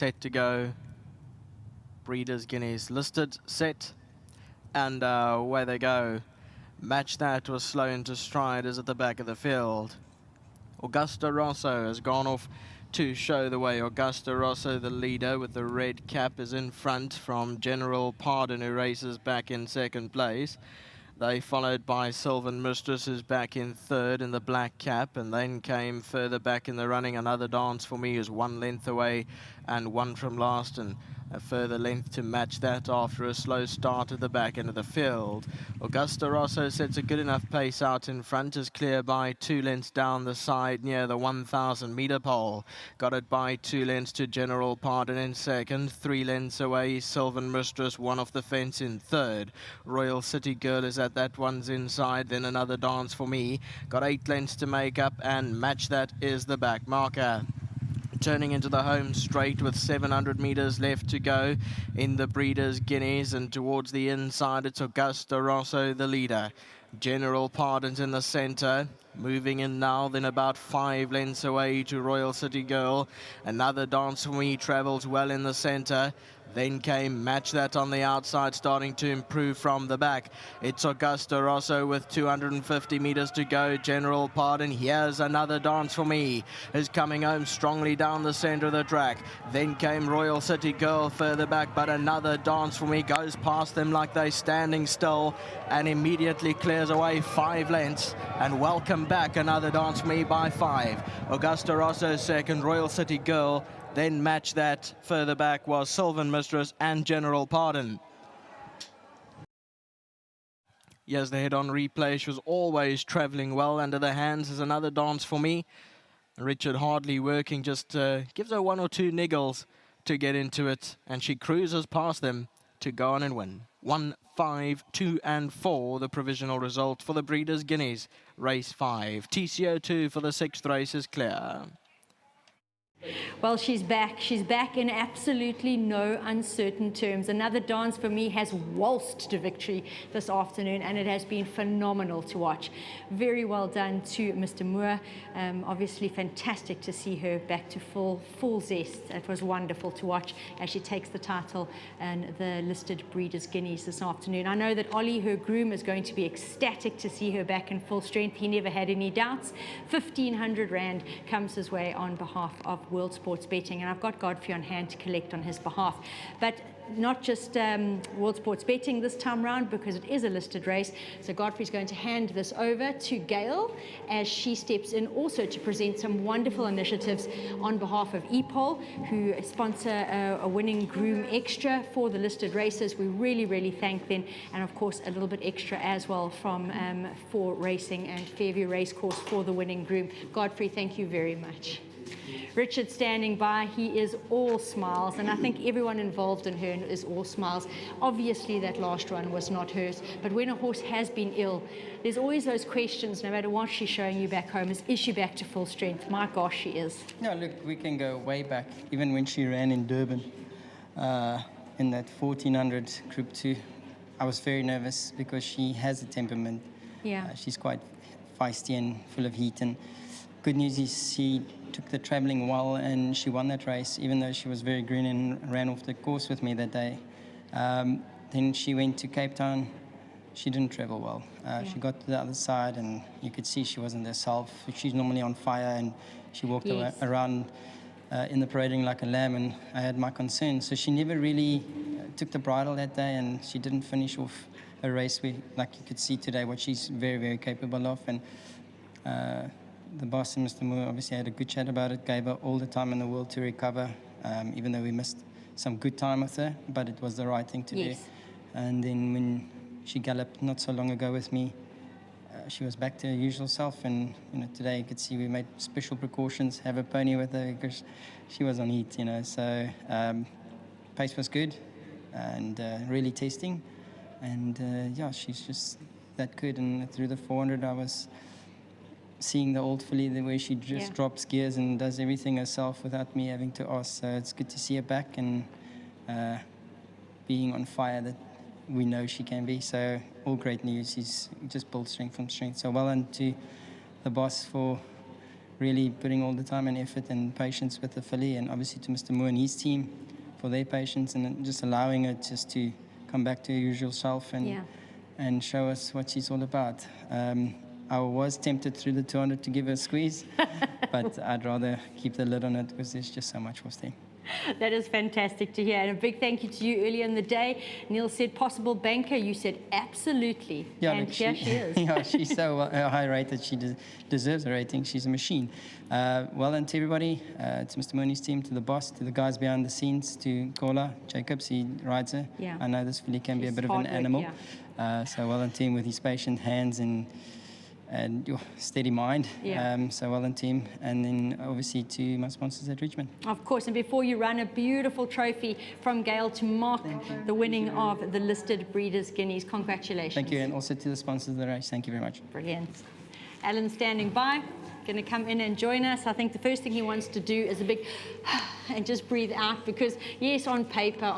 Set to go. Breeders' Guineas listed, set, and away they go. Match That was slow into stride, is at the back of the field. Augusta Rosso has gone off to show the way. Augusta Rosso, the leader with the red cap, is in front from General Pardon, who races back in second place. They followed by Sylvan Mistress, who's back in third in the black cap, and then came further back in the running Another Dance for Me, who's 1 length away and 1 from last, and a further length to match that after a slow start at the back end of the field. Augusta Rosso sets a good enough pace out in front, is clear by 2 lengths down the side near the 1,000 metre pole. Got it by 2 lengths to General Pardon in second, 3 lengths away Sylvan Mistress, 1 off the fence in third. Royal City Girl is at that one's inside, then Another Dance for Me. Got 8 lengths to make up, and Match That is the back marker. Turning into the home straight with 700 metres left to go in the Breeders' Guineas, and towards the inside it's Augusta Rosso, the leader. General Pardon's in the centre, moving in now, then about 5 lengths away to Royal City Girl. Another Dance for Me travels well in the centre. Then came Match That on the outside, starting to improve from the back. It's Augusta Rosso with 250 metres to go. General Pardon, here's Another Dance for Me, is coming home strongly down the centre of the track. Then came Royal City Girl further back, but Another Dance for Me goes past them like they're standing still and immediately clears away 5 lengths. And welcome back Another Dance for Me by 5. Augusta Rosso second, Royal City Girl. Then Match That further back was Sylvan Mistress and General Pardon. Yes, the head-on replay. She was always travelling well. Under the hands is Another Dance for Me. Richard hardly working, just gives her 1 or 2 niggles to get into it, and she cruises past them to go on and win. 1, 5, 2 and 4, the provisional result for the Breeders' Guineas. Race 5. TCO2 for the 6th race is clear. Well, she's back. She's back in absolutely no uncertain terms. Another Dance for Me has waltzed to victory this afternoon, and it has been phenomenal to watch. Very well done to Mr. Moore. Obviously fantastic to see her back to full zest. It was wonderful to watch as she takes the title and the listed Breeders' Guineas this afternoon. I know that Ollie, her groom, is going to be ecstatic to see her back in full strength. He never had any doubts. 1,500 Rand comes his way on behalf of World Sports Betting, and I've got Godfrey on hand to collect on his behalf. But not just World Sports Betting this time round, because it is a listed race. So Godfrey's going to hand this over to Gail as she steps in also to present some wonderful initiatives on behalf of EPOL, who sponsor a winning groom extra for the listed races. We really thank them, and of course a little bit extra as well from For Racing and Fairview Racecourse for the winning groom. Godfrey, thank you very much. Richard standing by, he is all smiles, and I think everyone involved in her is all smiles. Obviously that last run was not hers, but when a horse has been ill, there's always those questions, no matter what she's showing you back home, is she back to full strength? My gosh, she is. No, look, we can go way back, even when she ran in Durban, in that 1400 Group 2. I was very nervous because she has a temperament. Yeah. She's quite feisty and full of heat, and good news is she took the travelling well and she won that race, even though she was very green and ran off the course with me that day. Then she went to Cape Town. She didn't travel well. She got to the other side and you could see she wasn't herself. She's normally on fire, and she walked around in the parading like a lamb, and I had my concerns. So she never really took the bridle that day, and she didn't finish off a race like you could see today, what she's very capable of. And the boss and Mr. Moore obviously had a good chat about it, gave her all the time in the world to recover, even though we missed some good time with her, but it was the right thing to do. And then when she galloped not so long ago with me, she was back to her usual self, and today you could see we made special precautions, have a pony with her because she was on heat, so pace was good and really testing, and yeah, she's just that good. And through the 400 I was seeing the old filly, the way she just drops gears and does everything herself without me having to ask. So it's good to see her back and being on fire that we know she can be. So all great news. She's just built strength from strength. So well done to the boss for really putting all the time and effort and patience with the filly, and obviously to Mr. Moore and his team for their patience and just allowing her just to come back to her usual self and show us what she's all about. I was tempted through the 200 to give her a squeeze, but I'd rather keep the lid on it because there's just so much for steam. That is fantastic to hear. And a big thank you to you earlier in the day. Neil said possible banker. You said absolutely. Yeah, and here she is. Yeah, she's so high rated. She deserves a rating. She's a machine. Well done to everybody, to Mr. Mooney's team, to the boss, to the guys behind the scenes, to Kola Jacobs. He rides her. Yeah. I know this filly can be a She's bit of an hard work, animal. yeah. So well done to him with his patient hands and your steady mind. Yeah. So well done team. And then obviously to my sponsors at Richmond. Of course, and before you run, a beautiful trophy from Gail to mark the winning of the listed Breeders' Guineas. Congratulations. Thank you, and also to the sponsors of the race. Thank you very much. Brilliant. Alan's standing by, going to come in and join us. I think the first thing he wants to do is a big and just breathe out, because yes, on paper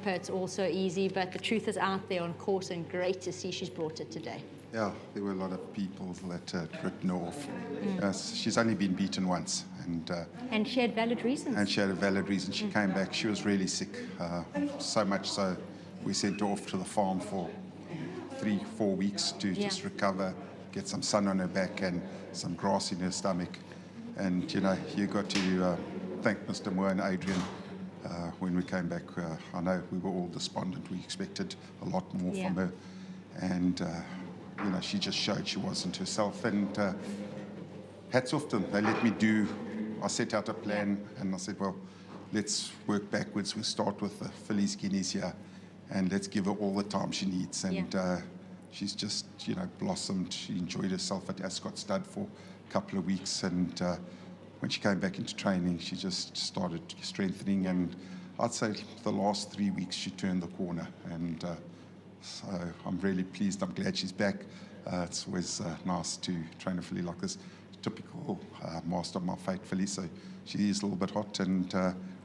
it's all so easy, but the truth is out there on course, and great to see she's brought it today. Yeah, there were a lot of people that had written her off. She's only been beaten once. And she had valid reasons. And she had a valid reason. She came back. She was really sick, so much so we sent her off to the farm for 3-4 weeks to just recover, get some sun on her back and some grass in her stomach. And, you know, you got to thank Mr. Moore and Adrian when we came back. I know we were all despondent. We expected a lot more from her. And, you know, she just showed she wasn't herself. And hats off to them. They let me do. I set out a plan and I said, well, let's work backwards. We'll start with the fillies guineas here and let's give her all the time she needs. And she's just, you know, blossomed. She enjoyed herself at Ascot Stud for a couple of weeks. And when she came back into training, she just started strengthening. And I'd say the last 3 weeks she turned the corner. And so I'm really pleased. I'm glad she's back. It's always nice to train a filly like this. Typical master of my fate filly, so she is a little bit hot, and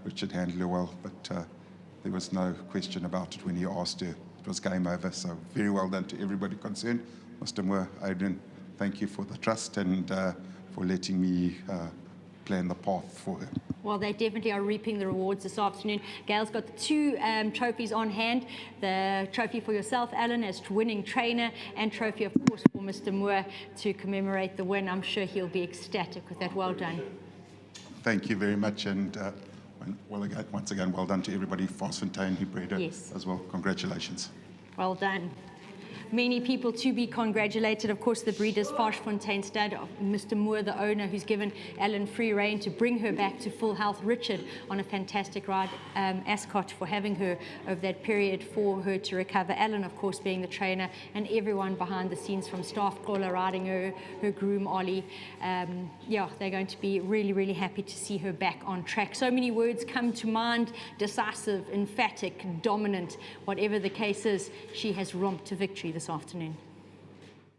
Richard handled her well, but there was no question about it when he asked her. It was game over, so very well done to everybody concerned. Mr. Moore, Adrian, thank you for the trust and for letting me plan the path for her. Well, they definitely are reaping the rewards this afternoon. Gail's got the 2 trophies on hand. The trophy for yourself, Alan, as winning trainer, and trophy, of course, for Mr. Moore to commemorate the win. I'm sure he'll be ecstatic with that. Well done. Thank you very much, and once again, well done to everybody, Fontaine, who bred her as well. Congratulations. Well done. Many people to be congratulated. Of course, the breeders, Fontaine stud, Mr. Moore, the owner, who's given Alan free rein to bring her back to full health. Richard on a fantastic ride, Ascot, for having her over that period for her to recover. Alan, of course, being the trainer, and everyone behind the scenes, from staff, Kola riding her groom, Ollie. Yeah, they're going to be really, really happy to see her back on track. So many words come to mind: decisive, emphatic, dominant. Whatever the case is, she has romped to victory this afternoon.